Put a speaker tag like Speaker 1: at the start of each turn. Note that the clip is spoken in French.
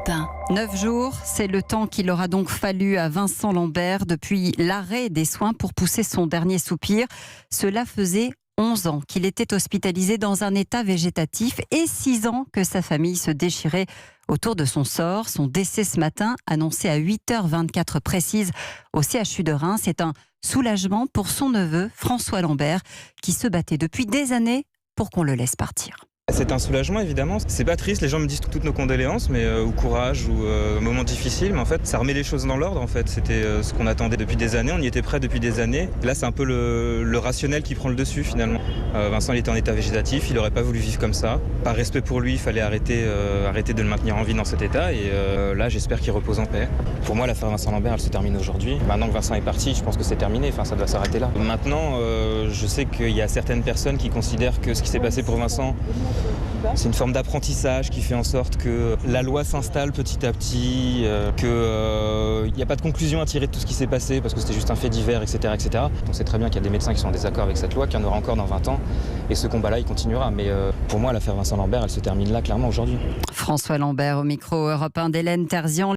Speaker 1: Europe 1.
Speaker 2: 9 jours, c'est le temps qu'il aura donc fallu à Vincent Lambert depuis l'arrêt des soins pour pousser son dernier soupir. Cela faisait 11 ans qu'il était hospitalisé dans un état végétatif et 6 ans que sa famille se déchirait autour de son sort. Son décès ce matin, annoncé à 8h24 précise au CHU de Reims, c'est un soulagement pour son neveu François Lambert qui se battait depuis des années pour qu'on le laisse partir.
Speaker 3: C'est un soulagement évidemment, c'est pas triste, les gens me disent toutes nos condoléances ou courage ou moment difficile, mais en fait ça remet les choses dans l'ordre en fait. C'était ce qu'on attendait depuis des années, on y était prêt depuis des années. Là c'est un peu le rationnel qui prend le dessus finalement. Vincent il était en état végétatif, il aurait pas voulu vivre comme ça. Par respect pour lui, il fallait arrêter de le maintenir en vie dans cet état et là j'espère qu'il repose en paix. Pour moi l'affaire Vincent Lambert elle se termine aujourd'hui. Maintenant que Vincent est parti, je pense que c'est terminé, enfin ça doit s'arrêter là. Maintenant je sais qu'il y a certaines personnes qui considèrent que ce qui s'est passé pour Vincent c'est une forme d'apprentissage qui fait en sorte que la loi s'installe petit à petit, qu'il n'y a pas de conclusion à tirer de tout ce qui s'est passé parce que c'était juste un fait divers, etc. etc. On sait très bien qu'il y a des médecins qui sont en désaccord avec cette loi, qu'il y en aura encore dans 20 ans et ce combat-là il continuera. Mais pour moi l'affaire Vincent Lambert elle se termine là clairement aujourd'hui.
Speaker 2: François Lambert au micro Europe 1 d'Hélène Terzian.